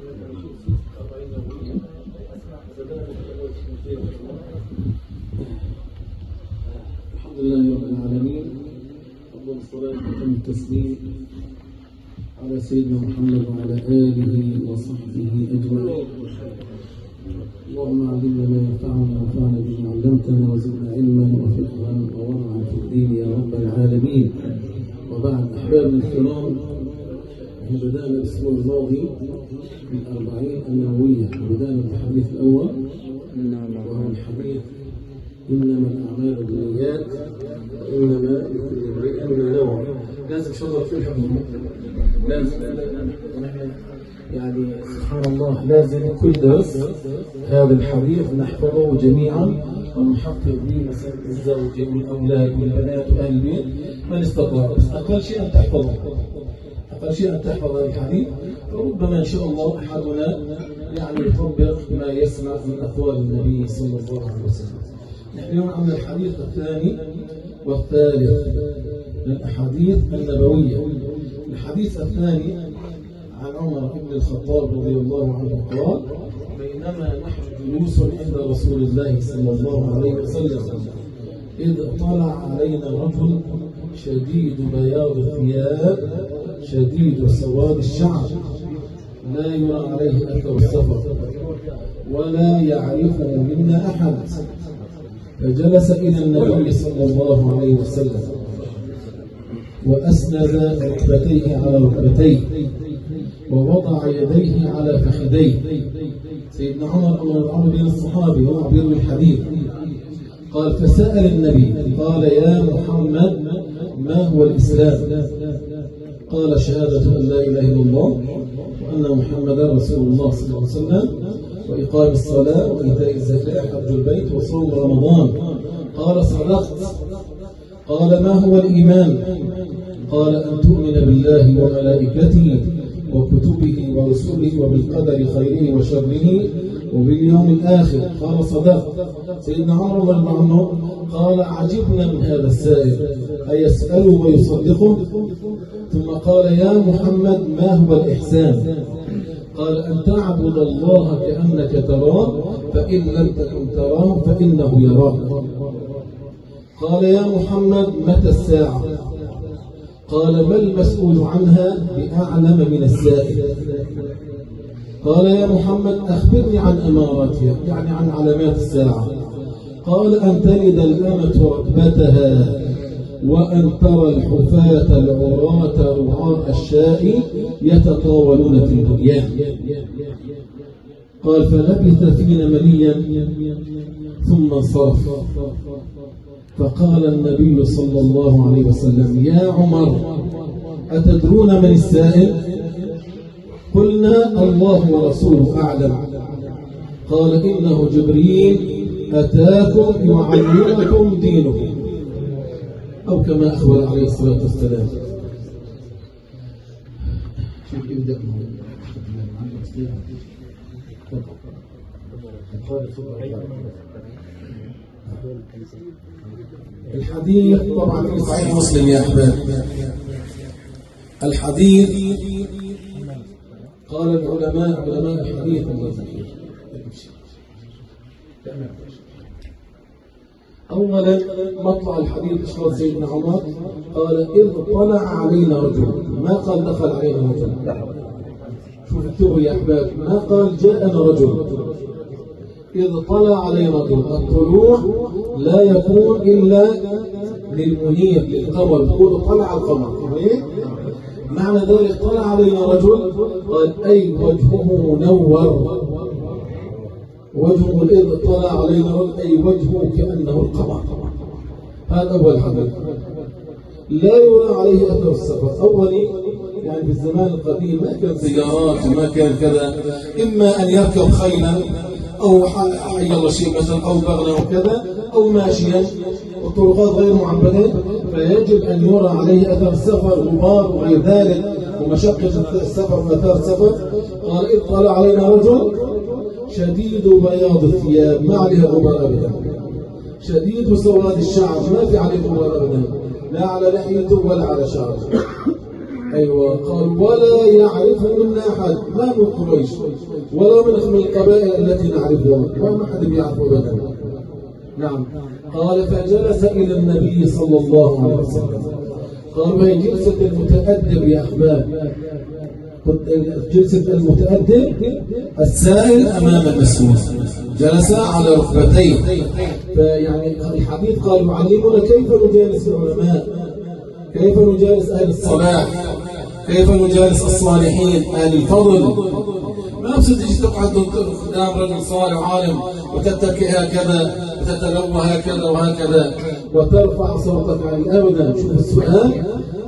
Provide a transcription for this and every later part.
الحمد لله رب العالمين، أفضل الصلاة وأتم التسليم على سيدنا محمد وعلى آله وصحبه أجمعين. اللهم علمنا ما ينفعنا وانفعنا بما علمتنا وزدنا علما وفقها وورعا في الدين يا رب العالمين. وبعد، أحبابنا الكرام، بدأنا الأسبوع الماضي بالأربعين النووية، وبدأنا بالحديث الأول وهو الحديث إنما الأعمال بالنيات وإنما لكل امرئ ما نوى. لازم شغل في الحكم، لازم يعني سبحان الله لازم كل درس هذا الحديث نحفظه جميعا ونحقق به مسألة الزوج والأولاد والبنات وأهل البيت من استطاع، بس أقل شيء أن تحفظه، أقل شيء أن تحفظ هذا الحديث. وربما إن شاء الله أحدنا يعني يطبق ما يسمع من أقوال النبي صلى الله عليه وسلم. نحن اليوم عندنا الحديث الثاني والثالث من الأحاديث النبوية. الحديث الثاني عن عمر بن الخطاب رضي الله عنه قال: بينما نحن جلوس عند رسول الله صلى الله عليه وسلم إذ طلع علينا رجل شديد بياض الثياب شديد سواد الشعر لا يرى عليه أثر السفر ولا يعرفه منا أحد، فجلس إلى النبي صلى الله عليه وسلم وأسند ركبتيه على ركبتيه ووضع يديه على فخذيه. سيدنا عمر بن الصحابي هو بيروي الحديث قال: فسأل النبي قال: يا محمد ما هو الإسلام؟ قال: شهادة أن لا إله إلا الله وأن محمدا رسول الله صلى الله عليه وسلم وإقام الصلاة وإيتاء الزكاة وحج البيت وصوم رمضان. قال: صدقت. قال: ما هو الإيمان؟ قال: أن تؤمن بالله وملائكته وكتبه ورسله وبالقدر خيره وشره وباليوم الآخر. قال: صدقت. سيدنا عمر رضي الله عنه قال: عجبنا من هذا السائل أيسأله ويصدقه؟ ثم قال: يا محمد ما هو الإحسان؟ قال: أن تعبد الله كأنك تراه فإن لم تكن تراه فإنه يراك. قال: يا محمد متى الساعة؟ قال: ما المسؤول عنها بأعلم من السائل. قال: يا محمد أخبرني عن أماراتها، يعني عن علامات الساعة. قال: أن تلد الأمة ركبتها وأن ترى الحفاة العراة رعاء الشاء يتطاولون في البنيان. قال: فلبث فينا مليا ثم انصرف. فقال النبي صلى الله عليه وسلم: يا عمر أتدرون من السائل؟ قلنا: الله ورسوله أعلم. قال: إنه جبريل أتاكم يعلمكم دينكم، أو كما أخبر عليه الصلاة والسلام. شوف يبدأ الحديث طبعا في صحيح مسلم يا أحباب. الحديث قال العلماء الحديث أولا مطلع الحديث إشراف سيدنا عمر قال: إذ طلع علينا رجل، ما قال دخل علينا رجل. شوف التوه يا أحباب، ما قال جاءنا رجل. إذ طلع علينا رجل، الطلوع لا يكون إلا للمنير للقمر، يقول طلع القمر. معنى ذلك طلع علينا رجل قال أي وجهه منور، وجهه إذ طلع علينا رجل أي وجهه كأنه القمر. هذا أول حدث. لا يرى عليه أثر السفر. أولي يعني في الزمان القديم ما كان سيارات وما كان كذا، إما أن يركب خيلا أو حي الله شيء مثلا أو بغلا وكذا أو ماشيا والطرقات غير معبدة، فيجب أن يرى عليه أثر السفر، غبار وغير ذلك ومشقة السفر وأثار السفر. قال: إذ طلع علينا رجل شديد بياض الثياب، ما عليه غبار أبدا، شديد سواد الشعر، ما في عليه غبار أبدا، لا على لحيته ولا على شعره. أيوة. قال ولا يعرف منا أحد، ما من قريش ولا من القبائل التي نعرفها، ما حد يعرفه أبدا. نعم. قال فجلس إلى النبي صلى الله عليه وسلم. قال وهي جلسة المتأدب يا أحباب، جلسة المتأدب السائل أمام المسؤول، جلس على ركبتيه. فيعني الحديث قال يعلمنا كيف نجالس العلماء، كيف نجالس أهل الصلاح، كيف نجالس الصالحين أهل الفضل. ما بصير تجي تقعد قدام رجل صالح وعالم وتتكئ هكذا وتتلوى هكذا وهكذا وترفع صوتك عن أبدا. شوف السؤال،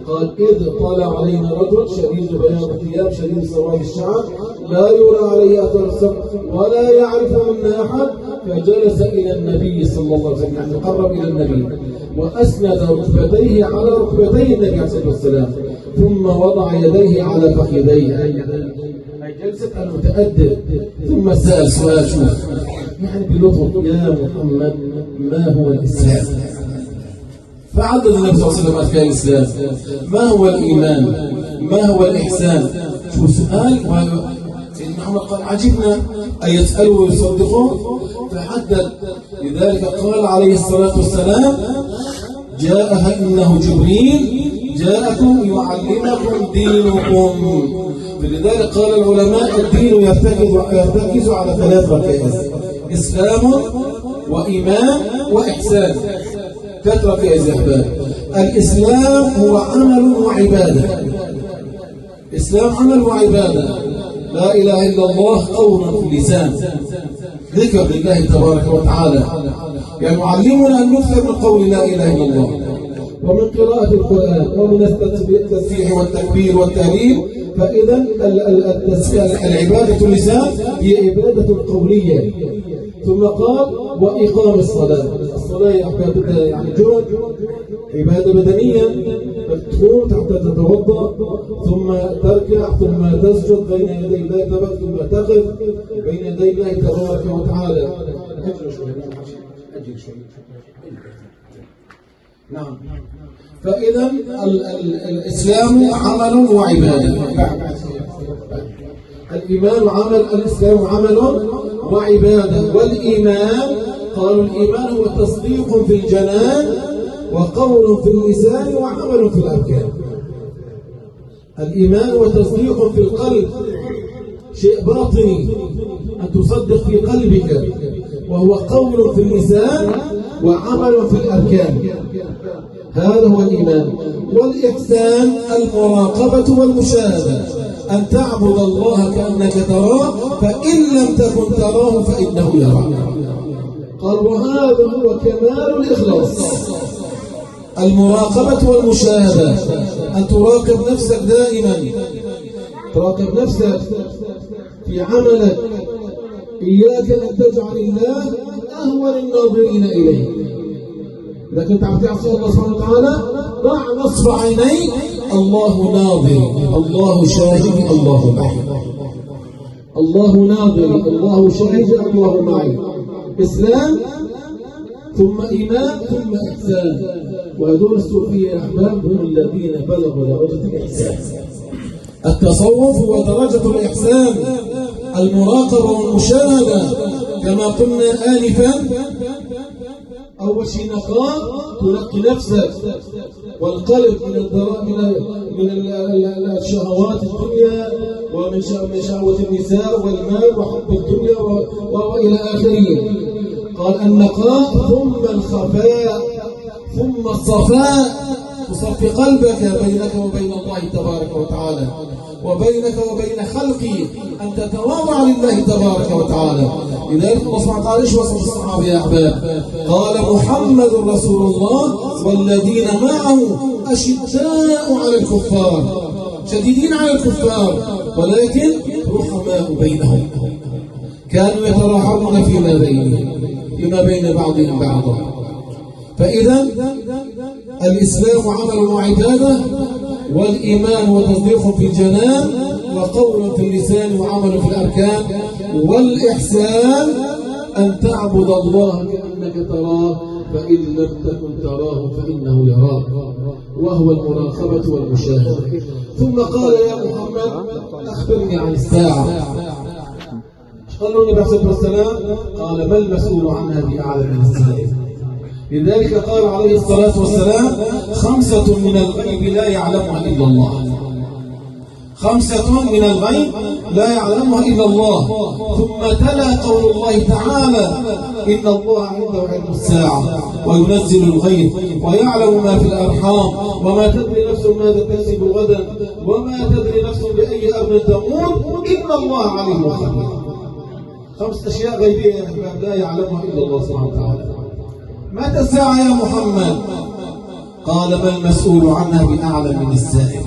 قال إذ طلع علينا رجل شديد بياض الثياب شديد سواد الشعر لا يرى عليه أثر السفر ولا يعرف منا أحد، فجلس إلى النبي صلى الله عليه وسلم، يعني قرب إلى النبي وأسند ركبتيه على ركبتي النبي عليه الصلاة والسلام، ثم وضع يديه على فخذيه، أي جلسة المتأدب. ثم سأل سؤال، شوف يعني بلطف، يا محمد ما هو الإسلام؟ فعدد النبي صلى الله عليه وسلم أركان الإسلام، ما هو الإيمان، ما هو الإحسان. شو سؤال، سيدنا محمد قال عجبنا أن يسألوا ويصدقون، فحدد. لذلك قال عليه الصلاة والسلام جاءها إنه جبريل جاءكم يعلمكم دينكم. فلذلك قال العلماء الدين يرتكز على 3 ركائز: إسلام وإيمان وإحسان. 3 ركائز يا أحباب. الإسلام هو عمل وعبادة، إسلام عمل وعبادة، لا إله إلا الله قول في اللسان، ذكر لله تبارك وتعالى، يعني يعلمنا أن نكثر من قول لا إله إلا الله ومن قراءة القرآن ومن التسبيح والتكبير والتهليل. فإذا العبادة اللسان هي عبادة قولية. ثم قال وإقام الصلاة. الصلاة يعني جهد، عبادة بدنية، تقوم حتى تتوضأ ثم تركع ثم تسجد بين يدي الله تبارك، ثم تقف بين يدي الله تبارك وتعالى. نعم. فإذا الإسلام عمل وعبادة. الإيمان عمل، الإسلام عمل وعبادة. والإيمان قالوا الإيمان هو تصديق في الجنان وقول في اللسان وعمل في الأركان. الإيمان هو تصديق في القلب، شيء باطني أن تصدق في قلبك، وهو قول في اللسان وعمل في الأركان. هذا هو الإيمان. والإحسان المراقبة والمشاهدة، أن تعبد الله كأنك تراه، فإن لم تكن تراه فإنه يراك. قال وهذا هو كمال الإخلاص، المراقبة والمشاهدة، أن تراقب نفسك دائما، تراقب نفسك في عملك. إياك أن تجعل الله أهون الناظرين إليه. إذا كنت عم تعصي الله سبحانه وتعالى ضع نصب عينيك، الله ناظر، الله شاهد، الله معي. الله ناظر، الله شاهد، الله معي. إسلام ثم إيمان ثم إحسان. وهذول الصوفية يا أحباب هم الذين بلغوا درجة الإحسان. التصوف هو درجة الإحسان، المراقبة والمشاهدة. كما قلنا آنفا، أول شيء نقاء، تنقي نفسك والقلب من الشهوات الدنيا ومن شهوة النساء والمال وحب الدنيا وإلى آخره. قال النقاء ثم الخفاء ثم الصفاء، تصفي قلبك بينك وبين الله تبارك وتعالى وبينك وبين خلقه، أن تتواضع لله تبارك وتعالى. لذلك الله سبحانه وتعالى ايش وصف الصحابة يا أحباب؟ قال محمد رسول الله والذين معه أشداء على الكفار، شديدين على الكفار ولكن رحماء بينهم، كانوا يتراحمون فيما بين بعضهم بعضا. فإذا الإسلام عمل وعبادة، والإيمان وتصديق في الجنان وقول في اللسان وعمل في الأركان. والإحسان أن تعبد الله كأنك تراه فإن لم تكن تراه فإنه يراك، وهو المراقبة والمشاهدة. ثم قال يا محمد أخبرني عن الساعة. قال له النبي عليه الصلاة والسلام قال ما المسؤول عنها بأعلم من السائل. لذلك قال عليه الصلاة والسلام 5 من الغيب لا يعلمها إلا الله. 5 من الغيب لا يعلمها إلا الله. ثم تلا قول الله تعالى إن الله عنده علم الساعة وينزل الغيب ويعلم ما في الأرحام وما تدري نفس ماذا تكسب غدا وما تدري نفس بأي أرض تموت إن الله عليم خبير. 5 أشياء غيبية يا أحباب لا يعلمها إلا الله سبحانه وتعالى. متى الساعة يا محمد؟ قال ما المسؤول عنها بأعلم من السائل.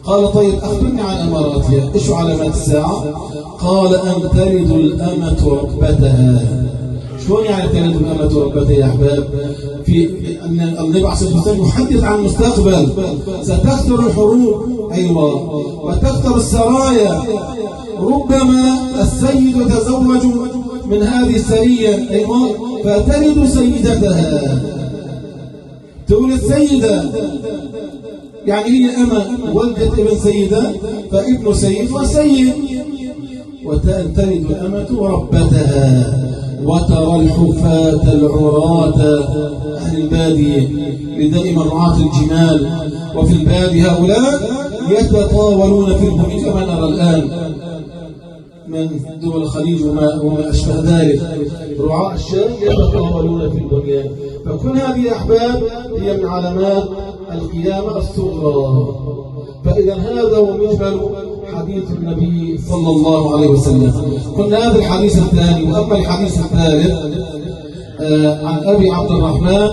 قال طيب أخبرني عن أماراتها. إيش علامات الساعة؟ قال أن تلد الأمة ربتها. شلون يعني تلد الأمة ربتها يا أحباب؟ في أن النبي عليه الصلاة والسلام يحدث عن المستقبل. ستكثر الحروب، أيوة، وتكثر السرايا. ربما السيد يتزوج من هذه السرية، أيوة، فتلد سيدتها. تولد سيدة، يعني هي أمة ولدت ابن سيدة فابن سيد وسيد. وتلد الأمة ربتها. وترى الحفاة العراة أهل البادية، لدائما رعاة الجمال وفي البادية هؤلاء يتطاولون في البنيان كما نرى الآن من دول الخليج وما أشبه ذلك. رعاة الشام يتطاولون في البنيان. فكل هذه يا أحباب هي من علامات القيامة الصغرى. فإذا هذا هو مجمل حديث النبي صلى الله عليه وسلم. قلنا هذا الحديث الثاني. وأما الحديث الثالث عن أبي عبد الرحمن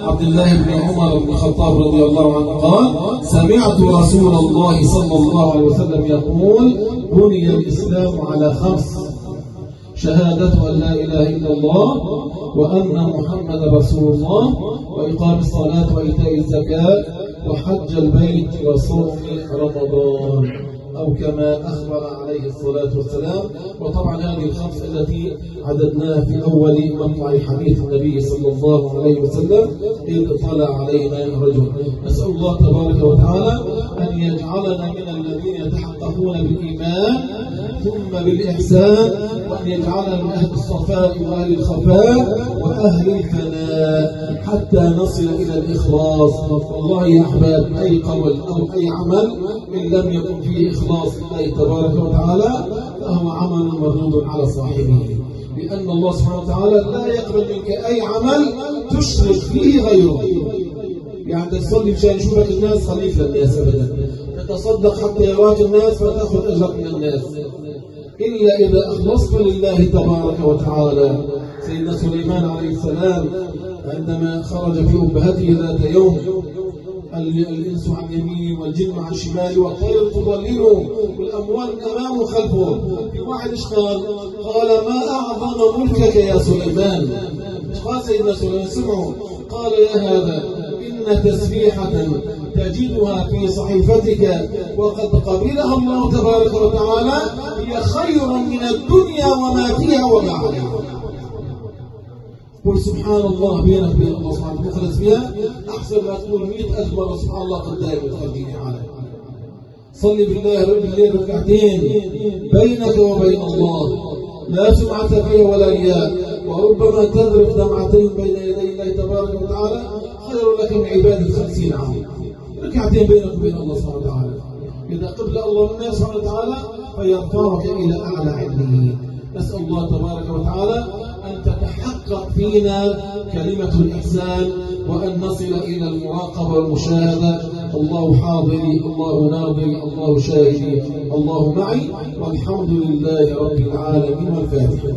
عبد الله بن عمر بن الخطاب رضي الله عنه قال سمعت رسول الله صلى الله عليه وسلم يقول بني الإسلام على 5: شهادة أن لا إله إلا الله وأن محمد رسول الله وإقام الصلاة وإيتاء الزكاة وحج البيت وصوم رمضان، أو كما أخبر عليه الصلاة والسلام. وطبعا هذه ال5 التي عددناها في أول مطلع حديث النبي صلى الله عليه وسلم إذ طلع علينا رجل. نسأل الله تبارك وتعالى أن يجعلنا من الذين يتحققون بالإيمان ثم بالإحسان، وأن يجعلنا من أهل الصفاء وأهل الخفاء وأهل الفناء حتى نصل إلى الإخلاص. والله يا أحباب أي قول أو أي عمل إن لم يكن فيه إخلاص لله تبارك وتعالى فهو عمل مردود على صاحبه، لأن الله سبحانه وتعالى لا يقبل منك أي عمل تشرك فيه غيره. يعني تصلي مشان يشوفك الناس خليك للناس أبدا، تتصدق حتى يراك الناس فتأخذ أجرك من الناس، إلا إذا أخلصت لله تبارك وتعالى. سيدنا سليمان عليه السلام عندما خرج في أبهته ذات يوم الإنس عن يمين والجن عن شمال والطير تضلله والأموال من أمامه وخلفه. في واحد قال ما أعظم ملكك يا سليمان. قال سيدنا سليمان سمعوا. قال يا هذا إن تسبيحة تجدها في صحيفتك وقد قبلها الله تبارك وتعالى هي خير من الدنيا وما فيها وما عليها. قل سبحان الله بينك وبين الله سبحانه مخلص بها أحسن ما تقول 100,000 مرة سبحان الله قدامي وتخليني عليه. صلي بالله رب الليل ركعتين بينك وبين الله لا سمعة فيها ولا رياء، وربما تذرف دمعتين بين يدي الله تبارك وتعالى خير لك من عبادة 50 عام. ركعتين بينك وبين الله سبحانه وتعالى، إذا قبل الله الناس سبحانه وتعالى فيرفعك إلى أعلى علمه. نسأل الله تبارك وتعالى أن تتحقق فينا كلمة الإحسان وأن نصل إلى المراقبة والمشاهدة. الله حاضري، الله ناظري، الله شاهدي، الله معي، والحمد لله رب العالمين. والفاتحة.